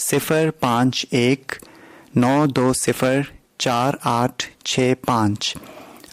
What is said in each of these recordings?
05192048665।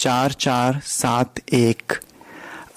4471।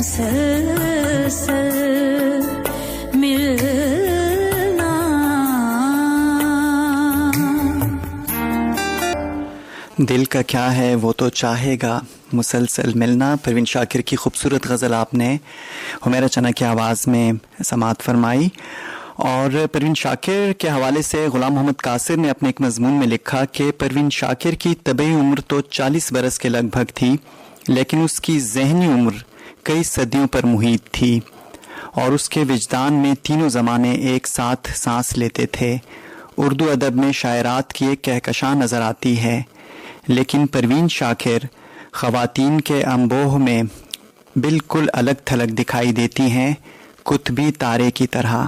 مسلسل ملنا. دل کا کیا ہے وہ تو چاہے گا مسلسل ملنا. پروین شاکر کی خوبصورت غزل آپ نے حمیرہ چنا کی آواز میں سماعت فرمائی. اور پروین شاکر کے حوالے سے غلام محمد قاصر نے اپنے ایک مضمون میں لکھا کہ پروین شاکر کی طبعی عمر تو 40 برس کے لگ بھگ تھی، لیکن اس کی ذہنی عمر کئی صدیوں پر محیط تھی، اور اس کے وجدان میں تینوں زمانے ایک ساتھ سانس لیتے تھے. اردو ادب میں شاعرات کی ایک کہکشاں نظر آتی ہے، لیکن پروین شاکر خواتین کے انبوہ میں بالکل الگ تھلگ دکھائی دیتی ہیں، قطبی تارے کی طرح،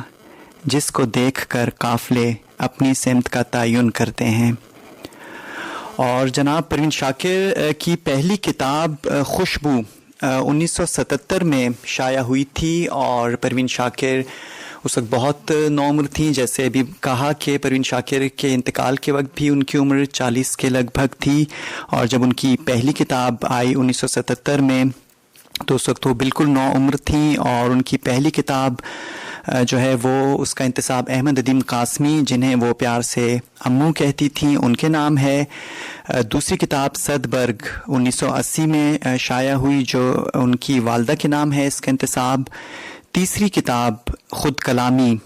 جس کو دیکھ کر قافلے اپنی سمت کا تعین کرتے ہیں. اور جناب پروین شاکر کی پہلی کتاب خوشبو 1977 میں شائع ہوئی تھی، اور پروین شاکر اس وقت بہت نوعمر تھیں. جیسے ابھی کہا کہ پروین شاکر کے انتقال کے وقت بھی ان کی عمر 40 کے لگ بھگ تھی، اور جب ان کی پہلی کتاب آئی 1977 میں تو اس وقت وہ بالکل نوعمر تھیں. اور ان کی پہلی کتاب جو ہے وہ اس کا انتساب احمد ادیم قاسمی، جنہیں وہ پیار سے امو کہتی تھیں، ان کے نام ہے. دوسری کتاب صد برگ 1980 میں شائع ہوئی، جو ان کی والدہ کے نام ہے، اس کا انتساب. تیسری کتاب خود کلامی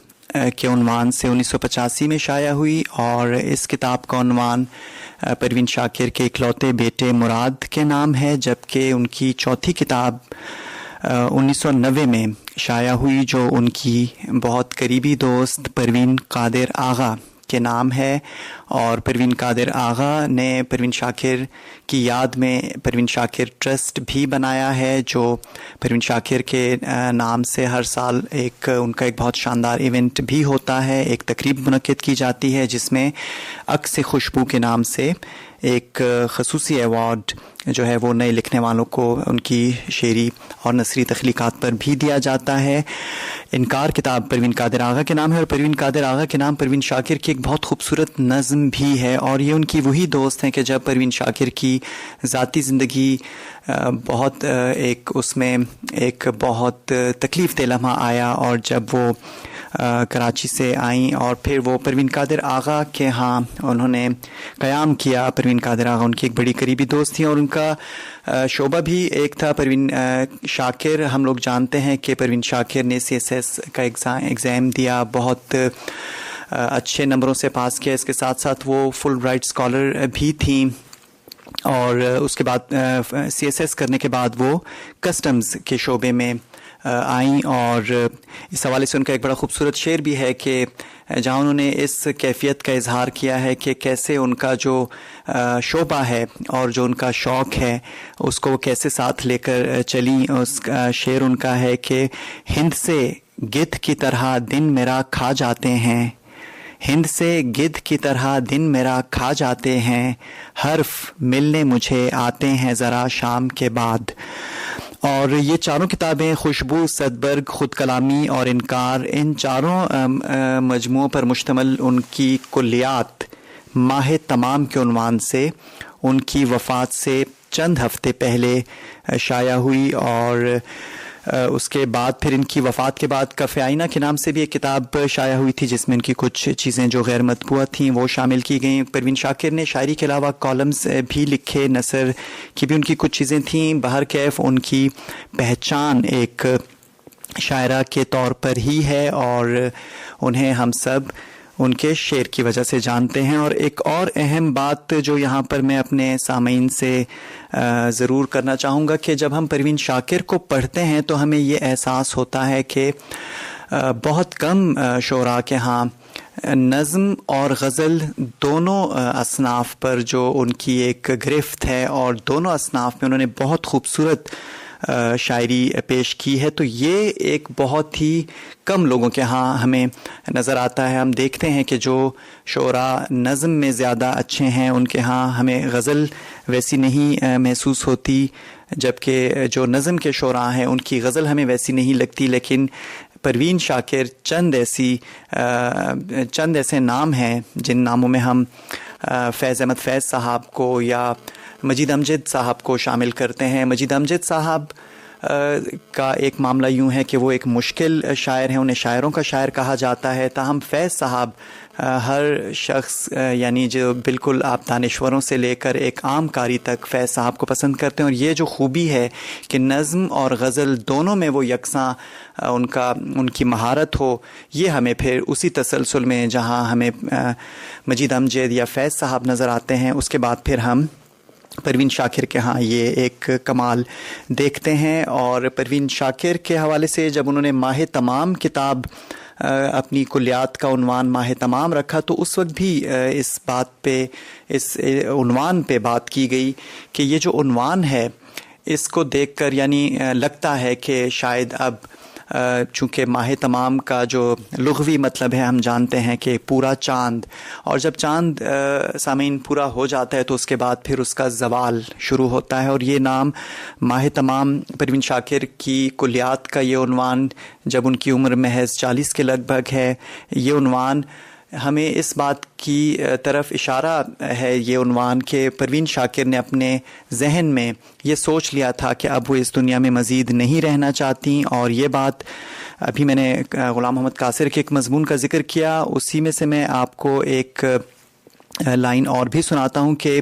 کے عنوان سے 1985 میں شائع ہوئی، اور اس کتاب کا عنوان پروین شاکر کے اکلوتے بیٹے مراد کے نام ہے. جبکہ ان کی چوتھی کتاب 1990 میں شائع ہوئی، جو ان کی بہت قریبی دوست پروین قادر آغا کے نام ہے. اور پروین قادر آغا نے پروین شاکر کی یاد میں پروین شاکر ٹرسٹ بھی بنایا ہے، جو پروین شاکر کے نام سے ہر سال ان کا ایک بہت شاندار ایونٹ بھی ہوتا ہے. ایک تقریب منعقد کی جاتی ہے جس میں عکس خوشبو کے نام سے ایک خصوصی ایوارڈ جو ہے وہ نئے لکھنے والوں کو ان کی شعری اور نثری تخلیقات پر بھی دیا جاتا ہے. انکار کتاب پروین قادر آغا کے نام ہے، اور پروین قادر آغا کے نام پروین شاکر کی ایک بہت خوبصورت نظم بھی ہے. اور یہ ان کی وہی دوست ہیں کہ جب پروین شاکر کی ذاتی زندگی بہت اس میں ایک بہت تکلیف دہ لمحہ آیا، اور جب وہ کراچی سے آئیں اور پھر وہ پروین قادر آغا کے ہاں انہوں نے قیام کیا. پروین قادر آغا ان کی ایک بڑی قریبی دوست تھیں، اور ان کا شعبہ بھی ایک تھا پروین شاکر. ہم لوگ جانتے ہیں کہ پروین شاکر نے CSS کا ایگزام دیا، بہت اچھے نمبروں سے پاس کیا. اس کے ساتھ ساتھ وہ فل برائٹ اسکالر بھی تھیں، اور اس کے بعد CSS کرنے کے بعد وہ کسٹمز کے شعبے میں آئیں. اور اس حوالے سے ان کا ایک بڑا خوبصورت شعر بھی ہے کہ جہاں انہوں نے اس کیفیت کا اظہار کیا ہے کہ کیسے ان کا جو شعبہ ہے اور جو ان کا شوق ہے اس کو وہ کیسے ساتھ لے کر چلیں. اس کا شعر ان کا ہے کہ ہند سے گدھ کی طرح دن میرا کھا جاتے ہیں، ہند سے گدھ کی طرح دن میرا کھا جاتے ہیں، حرف ملنے مجھے آتے ہیں ذرا شام کے بعد. اور یہ چاروں کتابیں خوشبو، صدبرگ، خود کلامی اور انکار، ان چاروں مجموعوں پر مشتمل ان کی کلیات ماہ تمام کے عنوان سے ان کی وفات سے چند ہفتے پہلے شائع ہوئی. اور اس کے بعد پھر ان کی وفات کے بعد کف آئینہ کے نام سے بھی ایک کتاب شائع ہوئی تھی جس میں ان کی کچھ چیزیں جو غیر مطبوع تھیں وہ شامل کی گئیں. پروین شاکر نے شاعری کے علاوہ کالمز بھی لکھے، نثر کی بھی ان کی کچھ چیزیں تھیں. بہرکیف ان کی پہچان ایک شاعرہ کے طور پر ہی ہے، اور انہیں ہم سب ان کے شعر کی وجہ سے جانتے ہیں. اور ایک اور اہم بات جو یہاں پر میں اپنے سامعین سے ضرور کرنا چاہوں گا کہ جب ہم پروین شاکر کو پڑھتے ہیں تو ہمیں یہ احساس ہوتا ہے کہ بہت کم شعراء کے ہاں نظم اور غزل دونوں اصناف پر جو ان کی ایک گرفت ہے، اور دونوں اصناف میں انہوں نے بہت خوبصورت شاعری پیش کی ہے. تو یہ ایک بہت ہی کم لوگوں کے ہاں ہمیں نظر آتا ہے. ہم دیکھتے ہیں کہ جو شعراء نظم میں زیادہ اچھے ہیں ان کے ہاں ہمیں غزل ویسی نہیں محسوس ہوتی، جبکہ جو نظم کے شعراء ہیں ان کی غزل ہمیں ویسی نہیں لگتی. لیکن پروین شاکر چند ایسے نام ہیں جن ناموں میں ہم فیض احمد فیض صاحب کو یا مجید امجد صاحب کو شامل کرتے ہیں. مجید امجد صاحب کا ایک معاملہ یوں ہے کہ وہ ایک مشکل شاعر ہیں، انہیں شاعروں کا شاعر کہا جاتا ہے، تاہم فیض صاحب ہر شخص یعنی جو بالکل آپ دانشوروں سے لے کر ایک عام قاری تک فیض صاحب کو پسند کرتے ہیں، اور یہ جو خوبی ہے کہ نظم اور غزل دونوں میں وہ یکساں ان کی مہارت ہو، یہ ہمیں پھر اسی تسلسل میں جہاں ہمیں مجید امجد یا فیض صاحب نظر آتے ہیں، اس کے بعد پھر ہم پروین شاکر کے ہاں یہ ایک کمال دیکھتے ہیں۔ اور پروین شاکر کے حوالے سے جب انہوں نے ماہ تمام کتاب اپنی کلیات کا عنوان ماہ تمام رکھا، تو اس وقت بھی اس بات پہ، اس عنوان پہ بات کی گئی کہ یہ جو عنوان ہے اس کو دیکھ کر یعنی لگتا ہے کہ شاید اب چونکہ ماہ تمام کا جو لغوی مطلب ہے ہم جانتے ہیں کہ پورا چاند، اور جب چاند سامعین پورا ہو جاتا ہے تو اس کے بعد پھر اس کا زوال شروع ہوتا ہے، اور یہ نام ماہ تمام پروین شاکر کی کلیات کا یہ عنوان جب ان کی عمر محض 40 کے لگ بھگ ہے، یہ عنوان ہمیں اس بات کی طرف اشارہ ہے، یہ عنوان کہ پروین شاکر نے اپنے ذہن میں یہ سوچ لیا تھا کہ اب وہ اس دنیا میں مزید نہیں رہنا چاہتی، اور یہ بات ابھی میں نے غلام محمد قاصر کے ایک مضمون کا ذکر کیا، اسی میں سے میں آپ کو ایک لائن اور بھی سناتا ہوں کہ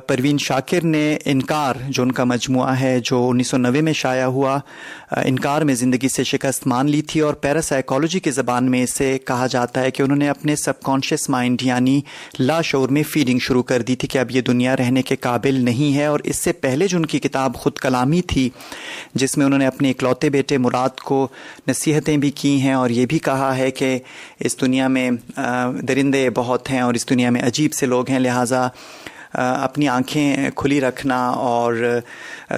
پروین شاکر نے انکار جو ان کا مجموعہ ہے جو 1990 میں شائع ہوا، انکار میں زندگی سے شکست مان لی تھی، اور پیراسائیکالوجی کی زبان میں اسے کہا جاتا ہے کہ انہوں نے اپنے سب کانشیس مائنڈ یعنی لاشعور میں فیڈنگ شروع کر دی تھی کہ اب یہ دنیا رہنے کے قابل نہیں ہے۔ اور اس سے پہلے جو ان کی کتاب خود کلامی تھی، جس میں انہوں نے اپنے اکلوتے بیٹے مراد کو نصیحتیں بھی کی ہیں، اور یہ بھی کہا ہے کہ اس دنیا میں درندے بہت ہیں اور اس دنیا میں عجیب سے لوگ ہیں، لہٰذا اپنی آنکھیں کھلی رکھنا، اور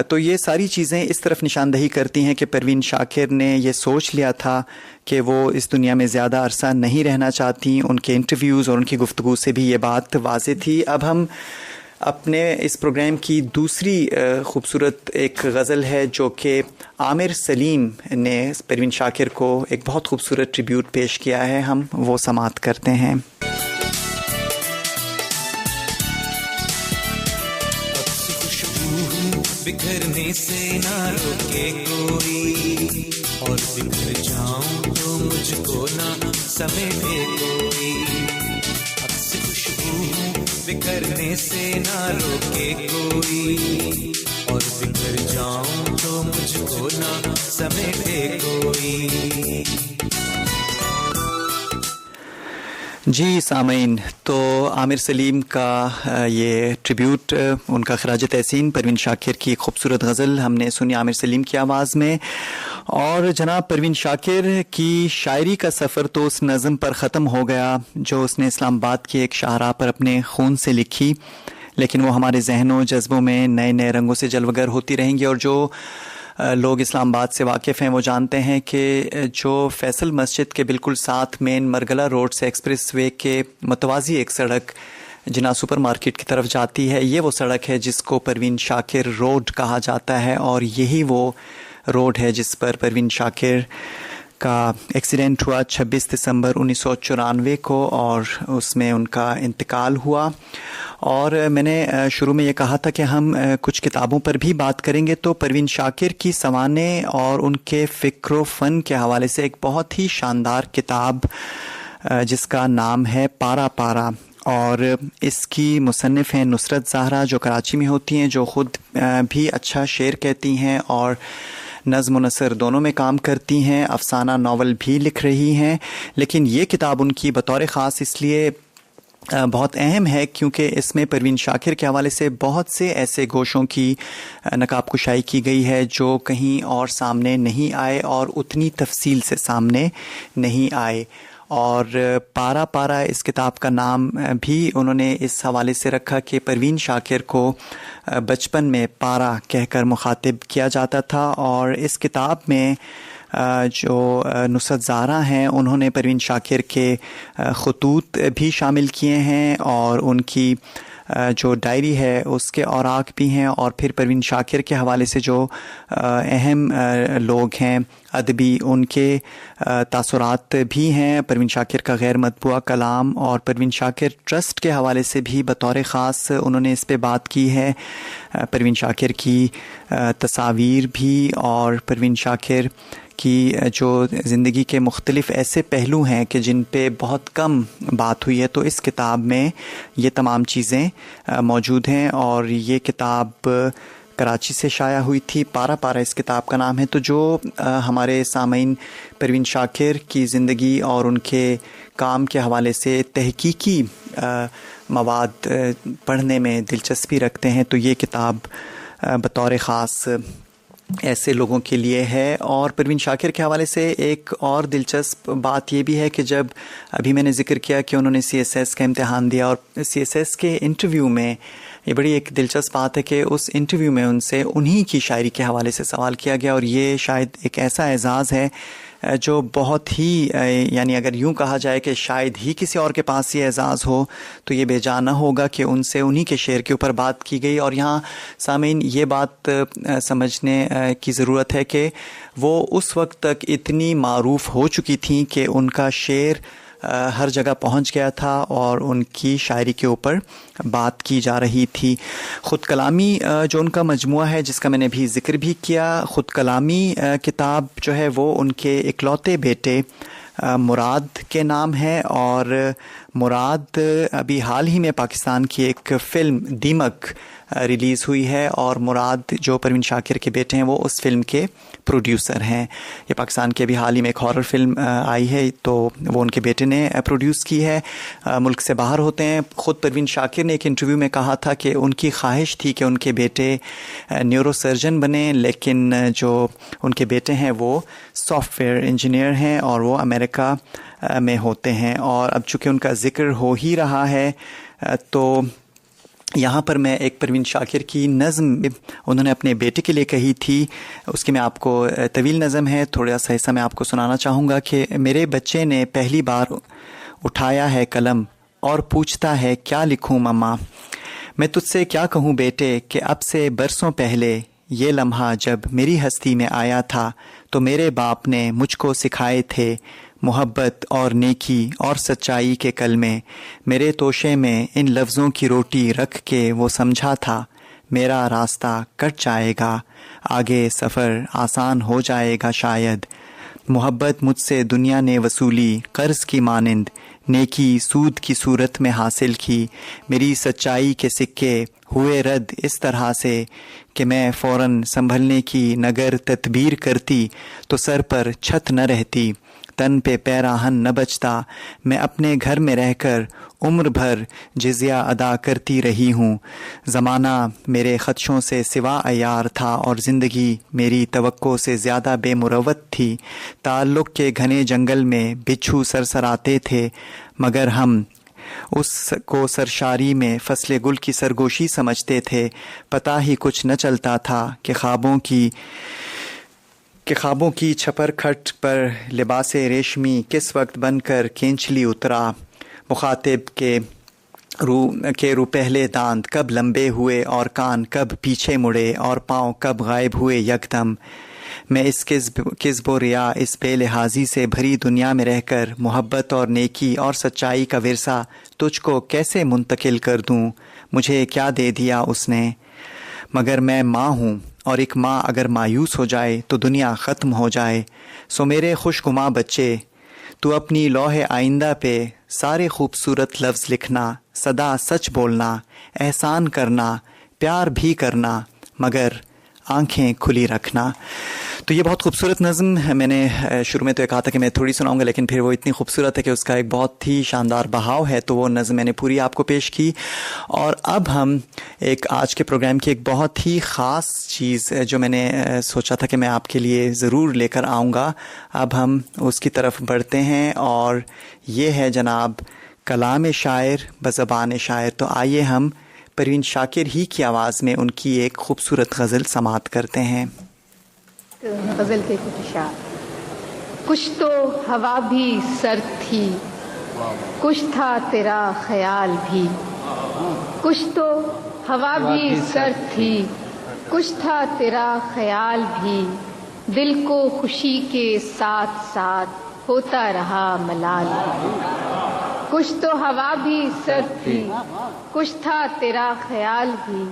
تو یہ ساری چیزیں اس طرف نشاندہی کرتی ہیں کہ پروین شاکر نے یہ سوچ لیا تھا کہ وہ اس دنیا میں زیادہ عرصہ نہیں رہنا چاہتی۔ ان کے انٹرویوز اور ان کی گفتگو سے بھی یہ بات واضح تھی۔ اب ہم اپنے اس پروگرام کی دوسری خوبصورت ایک غزل ہے جو کہ عامر سلیم نے پروین شاکر کو ایک بہت خوبصورت ٹریبیوٹ پیش کیا ہے، ہم وہ سماعت کرتے ہیں۔ بکھرنے سے نہ روکے کوئی، اور بکھر جاؤں تو مجھ کو نہ سمیٹے کوئی، عکس خوشبو بکھرنے سے نہ روکے کوئی، اور بکھر جاؤں تو مجھ کو نہ سمیٹے کوئی۔ جی سامعین، تو عامر سلیم کا یہ ٹریبیوٹ، ان کا خراج تحسین پروین شاکر کی خوبصورت غزل ہم نے سنی عامر سلیم کی آواز میں۔ اور جناب پروین شاکر کی شاعری کا سفر تو اس نظم پر ختم ہو گیا جو اس نے اسلام آباد کی ایک شاہراہ پر اپنے خون سے لکھی، لیکن وہ ہمارے ذہنوں جذبوں میں نئے نئے رنگوں سے جلوگر ہوتی رہیں گی، اور جو لوگ اسلام آباد سے واقف ہیں وہ جانتے ہیں کہ جو فیصل مسجد کے بالکل ساتھ مین مرگلہ روڈ سے ایکسپریس وے کے متوازی ایک سڑک جناح سپر مارکیٹ کی طرف جاتی ہے، یہ وہ سڑک ہے جس کو پروین شاکر روڈ کہا جاتا ہے، اور یہی وہ روڈ ہے جس پر پروین شاکر کا ایکسیڈنٹ ہوا 26 دسمبر 1994 کو، اور اس میں ان کا انتقال ہوا۔ اور میں نے شروع میں یہ کہا تھا کہ ہم کچھ کتابوں پر بھی بات کریں گے، تو پروین شاکر کی سوانح اور ان کے فکر و فن کے حوالے سے ایک بہت ہی شاندار کتاب جس کا نام ہے پارا پارا، اور اس کی مصنف ہیں نصرت زہرا جو کراچی میں ہوتی ہیں، جو خود بھی اچھا شعر کہتی ہیں اور نظم و نثر دونوں میں کام کرتی ہیں، افسانہ ناول بھی لکھ رہی ہیں، لیکن یہ کتاب ان کی بطور خاص اس لیے بہت اہم ہے کیونکہ اس میں پروین شاکر کے حوالے سے بہت سے ایسے گوشوں کی نقاب کشائی کی گئی ہے جو کہیں اور سامنے نہیں آئے اور اتنی تفصیل سے سامنے نہیں آئے۔ اور پارا پارا اس کتاب کا نام بھی انہوں نے اس حوالے سے رکھا کہ پروین شاکر کو بچپن میں پارا کہہ کر مخاطب کیا جاتا تھا، اور اس کتاب میں جو نصرت زہرا ہیں انہوں نے پروین شاکر کے خطوط بھی شامل کیے ہیں اور ان کی جو ڈائری ہے اس کے اوراق بھی ہیں، اور پھر پروین شاکر کے حوالے سے جو اہم لوگ ہیں ادبی، ان کے تاثرات بھی ہیں، پروین شاکر کا غیر مطبوعہ کلام، اور پروین شاکر ٹرسٹ کے حوالے سے بھی بطور خاص انہوں نے اس پہ بات کی ہے، پروین شاکر کی تصاویر بھی، اور پروین شاکر کی جو زندگی کے مختلف ایسے پہلو ہیں کہ جن پہ بہت کم بات ہوئی ہے، تو اس کتاب میں یہ تمام چیزیں موجود ہیں. اور یہ کتاب کراچی سے شائع ہوئی تھی، پارا پارا اس کتاب کا نام ہے. تو جو ہمارے سامعین پروین شاکر کی زندگی اور ان کے کام کے حوالے سے تحقیقی مواد پڑھنے میں دلچسپی رکھتے ہیں، تو یہ کتاب بطور خاص ایسے لوگوں کے لیے ہے. اور پروین شاکر کے حوالے سے ایک اور دلچسپ بات یہ بھی ہے کہ جب ابھی میں نے ذکر کیا کہ انہوں نے CSS کا امتحان دیا، اور CSS کے انٹرویو میں یہ بڑی ایک دلچسپ بات ہے کہ اس انٹرویو میں ان سے انہی کی شاعری کے حوالے سے سوال کیا گیا، اور یہ شاید ایک ایسا اعزاز ہے جو بہت ہی، یعنی اگر یوں کہا جائے کہ شاید ہی کسی اور کے پاس یہ اعزاز ہو تو یہ بے جا نہ ہوگا کہ ان سے انہی کے شعر کے اوپر بات کی گئی. اور یہاں سامعین یہ بات سمجھنے کی ضرورت ہے کہ وہ اس وقت تک اتنی معروف ہو چکی تھیں کہ ان کا شعر ہر جگہ پہنچ گیا تھا اور ان کی شاعری کے اوپر بات کی جا رہی تھی. خود کلامی جو ان کا مجموعہ ہے، جس کا میں نے بھی ذکر بھی کیا، خود کلامی کتاب جو ہے وہ ان کے اکلوتے بیٹے مراد کے نام ہے. اور مراد ابھی حال ہی میں پاکستان کی ایک فلم دیمک ریلیز ہوئی ہے، اور مراد جو پروین شاکر کے بیٹے ہیں وہ اس فلم کے پروڈیوسر ہیں. یہ پاکستان کے ابھی حال ہی میں ایک ہارر فلم آئی ہے، تو وہ ان کے بیٹے نے پروڈیوس کی ہے. ملک سے باہر ہوتے ہیں. خود پروین شاکر نے ایک انٹرویو میں کہا تھا کہ ان کی خواہش تھی کہ ان کے بیٹے نیورو سرجن بنیں، لیکن جو ان کے بیٹے ہیں وہ سافٹ ویئر انجینئر ہیں اور وہ امریکہ میں ہوتے ہیں. اور اب چونکہ ان کا ذکر ہو ہی رہا ہے تو یہاں پر میں ایک پروین شاکر کی نظم انہوں نے اپنے بیٹے کے لیے کہی تھی، اس کی میں آپ کو طویل نظم ہے، تھوڑا سا حصہ میں آپ کو سنانا چاہوں گا کہ میرے بچے نے پہلی بار اٹھایا ہے قلم اور پوچھتا ہے کیا لکھوں مما، میں تجھ سے کیا کہوں بیٹے کہ اب سے برسوں پہلے یہ لمحہ جب میری ہستی میں آیا تھا تو میرے باپ نے مجھ کو سکھائے تھے محبت اور نیکی اور سچائی کے کلمے. میرے توشے میں ان لفظوں کی روٹی رکھ کے وہ سمجھا تھا میرا راستہ کٹ جائے گا، آگے سفر آسان ہو جائے گا شاید. محبت مجھ سے دنیا نے وصولی قرض کی مانند، نیکی سود کی صورت میں حاصل کی. میری سچائی کے سکے ہوئے رد اس طرح سے کہ میں فوراً سنبھلنے کی نگر تدبیر کرتی تو سر پر چھت نہ رہتی، تن پہ پیراہن نہ بچتا. میں اپنے گھر میں رہ کر عمر بھر جزیہ ادا کرتی رہی ہوں. زمانہ میرے خدشوں سے سوا عیار تھا اور زندگی میری توقع سے زیادہ بے مروت تھی. تعلق کے گھنے جنگل میں بچھو سرسراتے تھے، مگر ہم اس کو سرشاری میں فصل گل کی سرگوشی سمجھتے تھے. پتہ ہی کچھ نہ چلتا تھا کہ خوابوں کی چھپر کھٹ پر لباس ریشمی کس وقت بن کر کینچلی اترا. مخاطب کے روپہلے دانت کب لمبے ہوئے اور کان کب پیچھے مڑے اور پاؤں کب غائب ہوئے یکدم. میں اس کذب و ریا، اس بے لحاظی سے بھری دنیا میں رہ کر محبت اور نیکی اور سچائی کا ورثہ تجھ کو کیسے منتقل کر دوں؟ مجھے کیا دے دیا اس نے؟ مگر میں ماں ہوں، اور ایک ماں اگر مایوس ہو جائے تو دنیا ختم ہو جائے. سو میرے خوش گماں بچے، تو اپنی لوح آئندہ پہ سارے خوبصورت لفظ لکھنا، صدا سچ بولنا، احسان کرنا، پیار بھی کرنا، مگر آنکھیں کھلی رکھنا. تو یہ بہت خوبصورت نظم میں نے شروع میں تو یہ کہا تھا کہ میں تھوڑی سناؤں گا، لیکن پھر وہ اتنی خوبصورت ہے کہ اس کا ایک بہت ہی شاندار بہاؤ ہے، تو وہ نظم میں نے پوری آپ کو پیش کی. اور اب ہم ایک آج کے پروگرام کی ایک بہت ہی خاص چیز جو میں نے سوچا تھا کہ میں آپ کے لیے ضرور لے کر آؤں گا، اب ہم اس کی طرف بڑھتے ہیں، اور یہ ہے جناب کلام شاعر بزبان شاعر. تو آئیے ہم پروین شاکر ہی کی آواز میں ان کی ایک خوبصورت غزل سماعت کرتے ہیں. غزل کے کچھ اشعار. کچھ تو ہوا بھی سرد تھی، کچھ تھا تیرا خیال بھی، کچھ تو ہوا بھی سرد تھی، کچھ تھا تیرا خیال بھی، دل کو خوشی کے ساتھ ساتھ ہوتا رہا ملال بھی۔ کچھ تو ہوا بھی سرد تھی، کچھ تھا تیرا خیال بھی،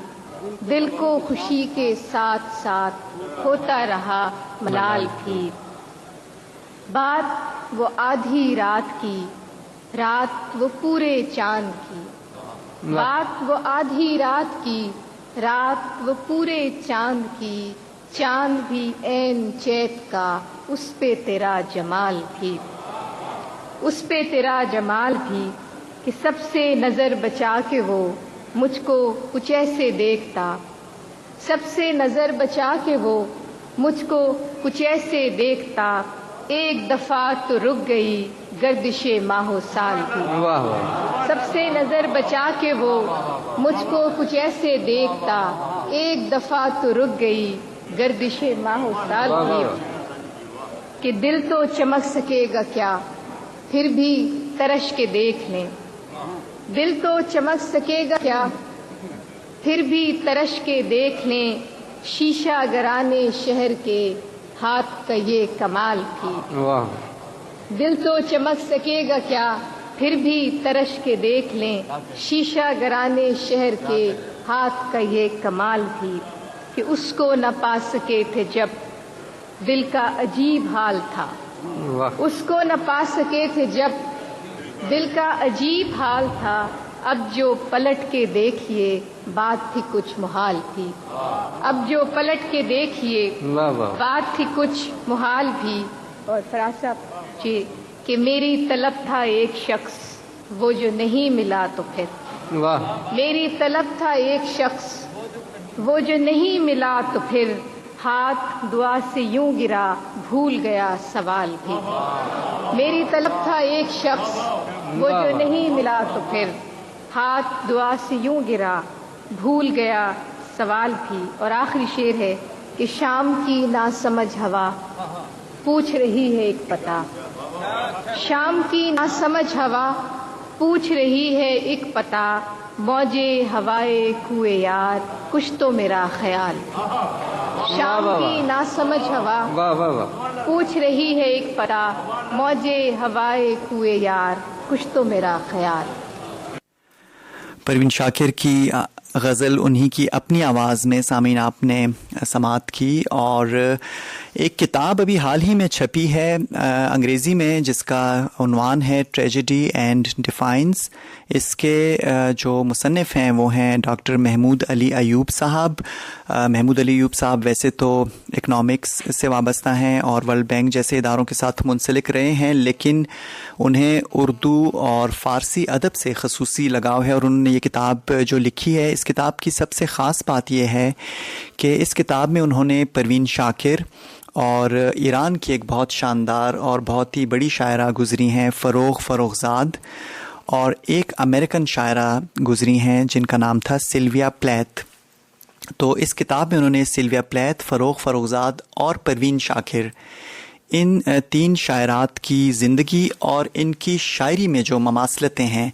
دل کو خوشی کے ساتھ ساتھ ہوتا رہا ملال بھی۔ بات وہ آدھی رات کی، رات وہ پورے چاند کی، بات وہ آدھی رات کی، رات وہ پورے چاند کی، چاند بھی عین چیت کا، اس پہ تیرا جمال بھی، اس پہ تیرا جمال بھی، کہ سب سے نظر بچا کے وہ مجھ کو کچھ ایسے دیکھتا، سب سے نظر بچا کے وہ مجھ کو کچھ ایسے دیکھتا، ایک دفعہ تو رک گئی گردش ماہ و سال بھی۔ سب سے نظر بچا کے وہ مجھ کو کچھ ایسے دیکھتا، ایک دفعہ تو رک گئی گردش ماہ و سال بھی، کہ دل تو چمک سکے گا کیا پھر بھی ترش کے دیکھ لیں، دل تو چمک سکے گا کیا پھر بھی ترش کے دیکھ لیں، شیشہ گرانے شہر کے ہاتھ کا یہ کمال بھی۔ دل تو چمک سکے گا کیا پھر بھی ترش کے دیکھ لیں، شیشہ گرانے شہر کے ہاتھ کا یہ کمال بھی، کہ اس کو نہ پا سکے تھے جب دل کا عجیب حال تھا، اس کو نہ پا سکے تھے جب دل کا عجیب حال تھا، اب جو پلٹ کے دیکھیے بات تھی کچھ محال بھی، اب جو پلٹ کے دیکھیے بات تھی کچھ محال بھی۔ اور فراز صاحب جی کہ میری طلب تھا ایک شخص وہ جو نہیں ملا تو پھر، میری طلب تھا ایک شخص وہ جو نہیں ملا تو پھر، ہاتھ دعا سے یوں گرا بھول گیا سوال بھی، میری طلب تھا ایک شخص وہ جو نہیں ملا تو پھر، ہاتھ دعا سے یوں گرا بھول گیا سوال بھی۔ اور آخری شعر ہے کہ شام کی ناسمجھ ہوا پوچھ رہی ہے ایک پتہ، شام کی ناسمجھ ہوا پوچھ رہی ہے ایک پتہ، موجے ہوائے کوئے یار کچھ تو میرا خیال، شام کی ناسمجھ ہوا پوچھ رہی ہے ایک پتہ، موجے ہوائے کوئے یار کچھ تو میرا خیال۔ پروین شاکر کی غزل انہی کی اپنی آواز میں سامعین آپ نے سماعت کی، اور ایک کتاب ابھی حال ہی میں چھپی ہے انگریزی میں جس کا عنوان ہے ٹریجڈی اینڈ ڈیفائنس۔ اس کے جو مصنف ہیں وہ ہیں ڈاکٹر محمود علی ایوب صاحب۔ محمود علی ایوب صاحب ویسے تو اکنامکس سے وابستہ ہیں اور ورلڈ بینک جیسے اداروں کے ساتھ منسلک رہے ہیں، لیکن انہیں اردو اور فارسی ادب سے خصوصی لگاؤ ہے، اور انہوں نے یہ کتاب جو لکھی ہے، اس کتاب کی سب سے خاص بات یہ ہے کہ اس کتاب میں انہوں نے پروین شاکر اور ایران کی ایک بہت شاندار اور بہت ہی بڑی شاعرہ گزری ہیں فروغزاد، اور ایک امریکن شاعرہ گزری ہیں جن کا نام تھا سلویا پلیتھ۔ تو اس کتاب میں انہوں نے سلویا پلیتھ، فروغزاد اور پروین شاکر، ان تین شاعرات کی زندگی اور ان کی شاعری میں جو مماثلتیں ہیں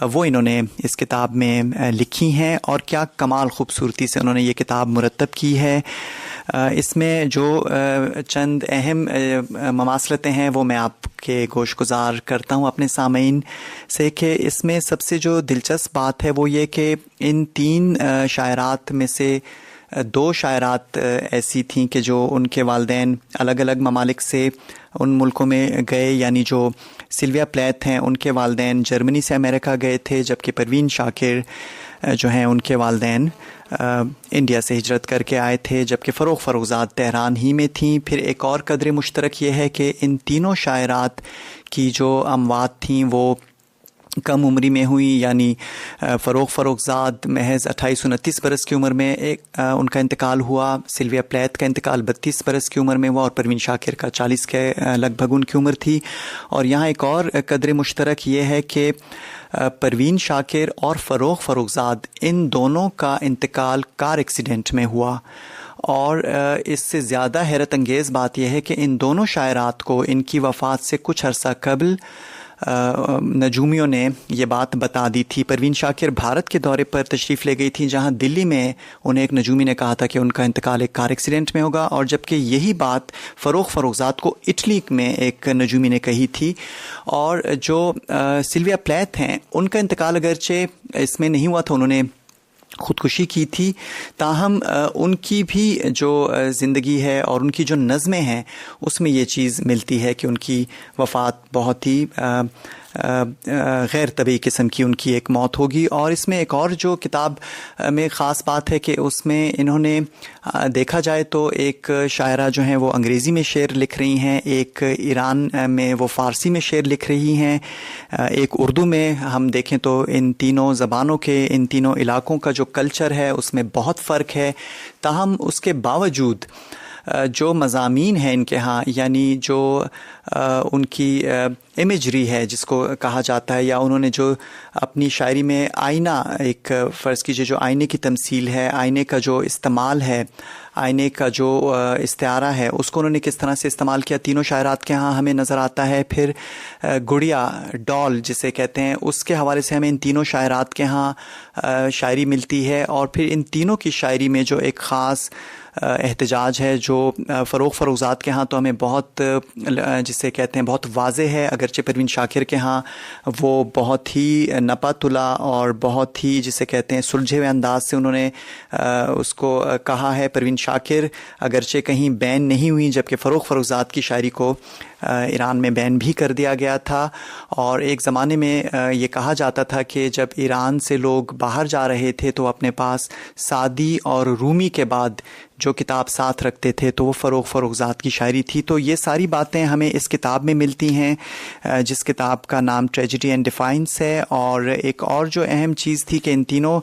وہ انہوں نے اس کتاب میں لکھی ہیں، اور کیا کمال خوبصورتی سے انہوں نے یہ کتاب مرتب کی ہے۔ اس میں جو چند اہم مماثلتیں ہیں وہ میں آپ کے گوش گزار کرتا ہوں اپنے سامعین سے، کہ اس میں سب سے جو دلچسپ بات ہے وہ یہ کہ ان تین شاعرات میں سے دو شاعرات ایسی تھیں کہ جو ان کے والدین الگ الگ ممالک سے ان ملکوں میں گئے، یعنی جو سلویا پلیتھ ہیں ان کے والدین جرمنی سے امریکہ گئے تھے، جبکہ پروین شاکر جو ہیں ان کے والدین انڈیا سے ہجرت کر کے آئے تھے، جبکہ فروغزاد تہران ہی میں تھیں۔ پھر ایک اور قدر مشترک یہ ہے کہ ان تینوں شاعرات کی جو اموات تھیں وہ کم عمری میں ہوئی، یعنی فروغزاد محض 28-29 برس کی عمر میں ان کا انتقال ہوا، سلویا پلیتھ کا انتقال 32 برس کی عمر میں ہوا، اور پروین شاکر کا 40 کے لگ بھگ ان کی عمر تھی۔ اور یہاں ایک اور قدر مشترک یہ ہے کہ پروین شاکر اور فروغزاد ان دونوں کا انتقال کار ایکسیڈنٹ میں ہوا، اور اس سے زیادہ حیرت انگیز بات یہ ہے کہ ان دونوں شاعرات کو ان کی وفات سے کچھ عرصہ قبل نجومیوں نے یہ بات بتا دی تھی. پروین شاکر بھارت کے دورے پر تشریف لے گئی تھیں جہاں دلی میں انہیں ایک نجومی نے کہا تھا کہ ان کا انتقال ایک کار ایکسیڈنٹ میں ہوگا, اور جبکہ یہی بات فروخزاد کو اٹلی میں ایک نجومی نے کہی تھی. اور جو سلویا پلیتھ ہیں ان کا انتقال اگرچہ اس میں نہیں ہوا تھا, انہوں نے خودکشی کی تھی, تاہم ان کی بھی جو زندگی ہے اور ان کی جو نظمیں ہیں اس میں یہ چیز ملتی ہے کہ ان کی وفات بہت ہی غیر طبیعی قسم کی ان کی ایک موت ہوگی. اور اس میں ایک اور جو کتاب میں خاص بات ہے کہ اس میں انہوں نے دیکھا جائے تو ایک شاعرہ جو ہیں وہ انگریزی میں شعر لکھ رہی ہیں, ایک ایران میں وہ فارسی میں شعر لکھ رہی ہیں, ایک اردو میں. ہم دیکھیں تو ان تینوں زبانوں کے, ان تینوں علاقوں کا جو کلچر ہے اس میں بہت فرق ہے. تاہم اس کے باوجود جو مضامین ہیں ان کے ہاں, یعنی جو ان کی امیجری ہے جس کو کہا جاتا ہے, یا انہوں نے جو اپنی شاعری میں آئینہ, ایک فرض کیجئے جو آئینے کی تمثیل ہے, آئینے کا جو استعمال ہے, آئینے کا جو استعارہ ہے, اس کو انہوں نے کس طرح سے استعمال کیا تینوں شاعرات کے ہاں ہمیں نظر آتا ہے. پھر گڑیا, ڈال جسے کہتے ہیں, اس کے حوالے سے ہمیں ان تینوں شاعرات کے ہاں شاعری ملتی ہے. اور پھر ان تینوں کی شاعری میں جو ایک خاص احتجاج ہے جو فروخزاد کے ہاں تو ہمیں بہت جسے کہتے ہیں بہت واضح ہے, اگرچہ پروین شاکر کے ہاں وہ بہت ہی نپا تلا اور بہت ہی جسے کہتے ہیں سلجھے ہوئے انداز سے انہوں نے اس کو کہا ہے. پروین شاکر اگرچہ کہیں بین نہیں ہوئی, جبکہ فروخزاد کی شاعری کو ایران میں بین بھی کر دیا گیا تھا. اور ایک زمانے میں یہ کہا جاتا تھا کہ جب ایران سے لوگ باہر جا رہے تھے تو اپنے پاس سعدی اور رومی کے بعد جو کتاب ساتھ رکھتے تھے تو وہ فروخزاد کی شاعری تھی. تو یہ ساری باتیں ہمیں اس کتاب میں ملتی ہیں جس کتاب کا نام ٹریجڈی اینڈ ڈیفائنس ہے. اور ایک اور جو اہم چیز تھی کہ ان تینوں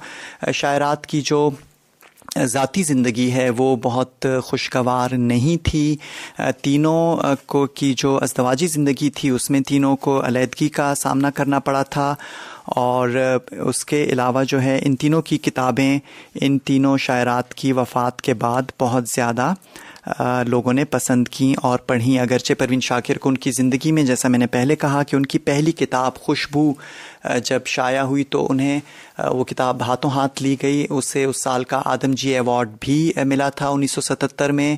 شاعرات کی جو ذاتی زندگی ہے وہ بہت خوشگوار نہیں تھی. تینوں کو کی جو ازدواجی زندگی تھی اس میں تینوں کو علیحدگی کا سامنا کرنا پڑا تھا. اور اس کے علاوہ جو ہے ان تینوں کی کتابیں ان تینوں شاعرات کی وفات کے بعد بہت زیادہ لوگوں نے پسند کیں اور پڑھیں. اگرچہ پروین شاکر کو ان کی زندگی میں, جیسا میں نے پہلے کہا کہ ان کی پہلی کتاب خوشبو جب شائع ہوئی تو انہیں وہ کتاب ہاتھوں ہاتھ لی گئی. اسے اس سال کا آدم جی ایوارڈ بھی ملا تھا 1977 میں.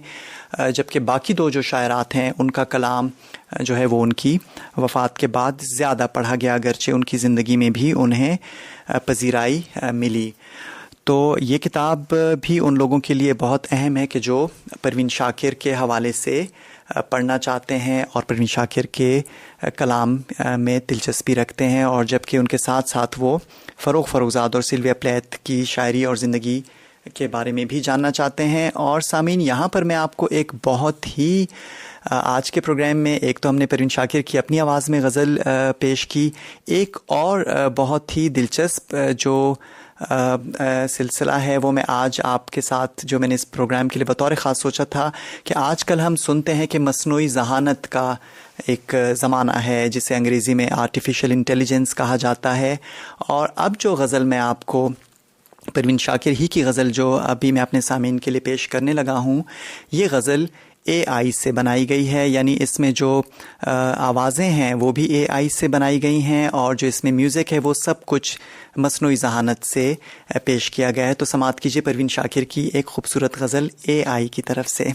جبکہ باقی دو جو شاعرات ہیں ان کا کلام جو ہے وہ ان کی وفات کے بعد زیادہ پڑھا گیا, اگرچہ ان کی زندگی میں بھی انہیں پذیرائی ملی. تو یہ کتاب بھی ان لوگوں کے لیے بہت اہم ہے کہ جو پروین شاکر کے حوالے سے پڑھنا چاہتے ہیں اور پروین شاکر کے کلام میں دلچسپی رکھتے ہیں, اور جبکہ ان کے ساتھ ساتھ وہ فروخزاد اور سلویا پلیتھ کی شاعری اور زندگی کے بارے میں بھی جاننا چاہتے ہیں. اور سامعین, یہاں پر میں آپ کو ایک بہت ہی آج کے پروگرام میں ایک تو ہم نے پروین شاکر کی اپنی آواز میں غزل پیش کی, ایک اور بہت ہی دلچسپ جو سلسلہ ہے وہ میں آج آپ کے ساتھ جو میں نے اس پروگرام کے لیے بطور خاص سوچا تھا کہ آج کل ہم سنتے ہیں کہ مصنوعی ذہانت کا ایک زمانہ ہے جسے انگریزی میں آرٹیفیشل انٹیلیجنس کہا جاتا ہے. اور اب جو غزل میں آپ کو پروین شاکر ہی کی غزل جو ابھی میں اپنے سامعین کے لیے پیش کرنے لگا ہوں, یہ غزل اے آئی سے بنائی گئی ہے, یعنی اس میں جو آوازیں ہیں وہ بھی اے آئی سے بنائی گئی ہیں اور جو اس میں میوزک ہے وہ سب کچھ مصنوعی ذہانت سے پیش کیا گیا ہے. تو سماعت کیجیے پروین شاکر کی ایک خوبصورت غزل اے آئی کی طرف سے.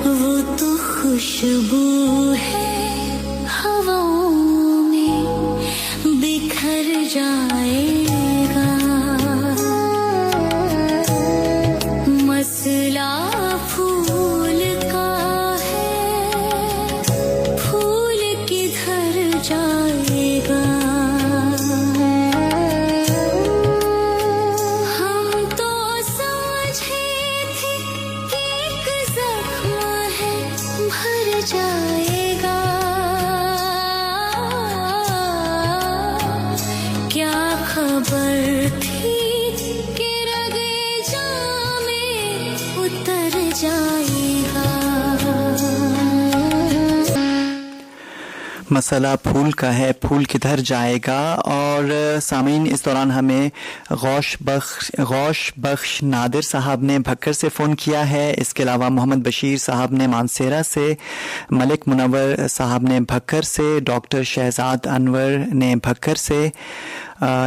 وہ تو خوشبو ہے ہواؤں میں بکھر جائے گا, مسئلہ پھول کا ہے پھول کدھر جائے گا. ہم تو سمجھے مسئلہ پھول کا ہے، پھول کدھر جائے گا. اور سامعین اس دوران ہمیں غوث بخش نادر صاحب نے بھکر سے فون کیا ہے. اس کے علاوہ محمد بشیر صاحب نے مانسیرا سے، ملک منور صاحب نے بھکر سے، ڈاکٹر شہزاد انور نے بھکر سے.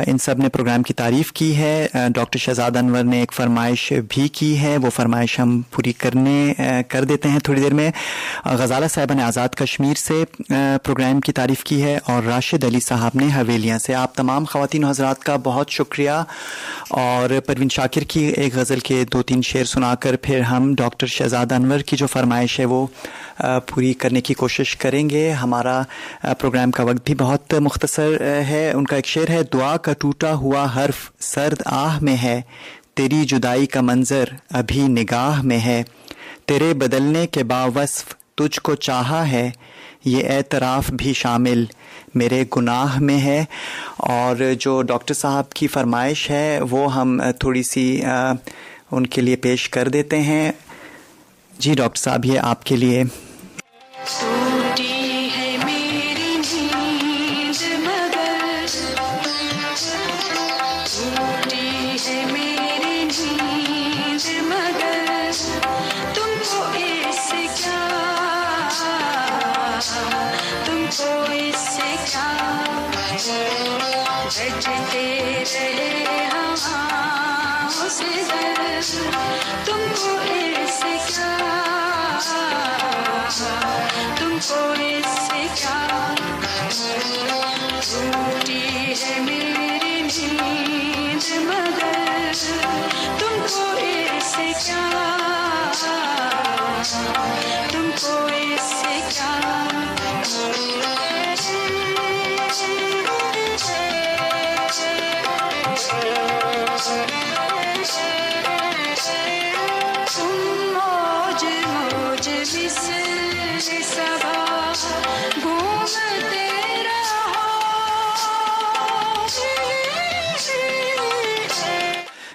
ان سب نے پروگرام کی تعریف کی ہے. ڈاکٹر شہزاد انور نے ایک فرمائش بھی کی ہے، وہ فرمائش ہم پوری کر دیتے ہیں تھوڑی دیر میں. غزالہ صاحبہ نے آزاد کشمیر سے پروگرام کی تعریف کی ہے، اور راشد علی صاحب نے حویلیاں سے. آپ تمام خواتین و حضرات کا بہت شکریہ. اور پروین شاکر کی ایک غزل کے 2-3 شعر سنا کر پھر ہم ڈاکٹر شہزاد انور کی جو فرمائش ہے وہ پوری کرنے کی کوشش کریں گے. ہمارا پروگرام کا وقت بھی بہت مختصر ہے. ان کا ایک شعر ہے: دعا کا ٹوٹا ہوا حرف سرد آہ میں ہے، تیری جدائی کا منظر ابھی نگاہ میں ہے، تیرے بدلنے کے باوصف تجھ کو چاہا ہے، یہ اعتراف بھی شامل میرے گناہ میں ہے. اور جو ڈاکٹر صاحب کی فرمائش ہے وہ ہم تھوڑی سی ان کے لیے پیش کر دیتے ہیں. جی ڈاکٹر صاحب، یہ آپ کے لیے.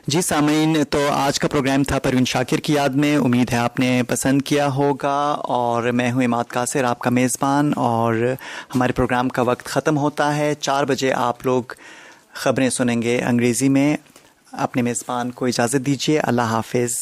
جی سامعین، تو آج کا پروگرام تھا پروین شاکر کی یاد میں. امید ہے آپ نے پسند کیا ہوگا. اور میں ہوں اماد قاصر، آپ کا میزبان. اور ہمارے پروگرام کا وقت ختم ہوتا ہے. 4 بجے آپ لوگ خبریں سنیں گے انگریزی میں. اپنے میزبان کو اجازت دیجیے. اللہ حافظ.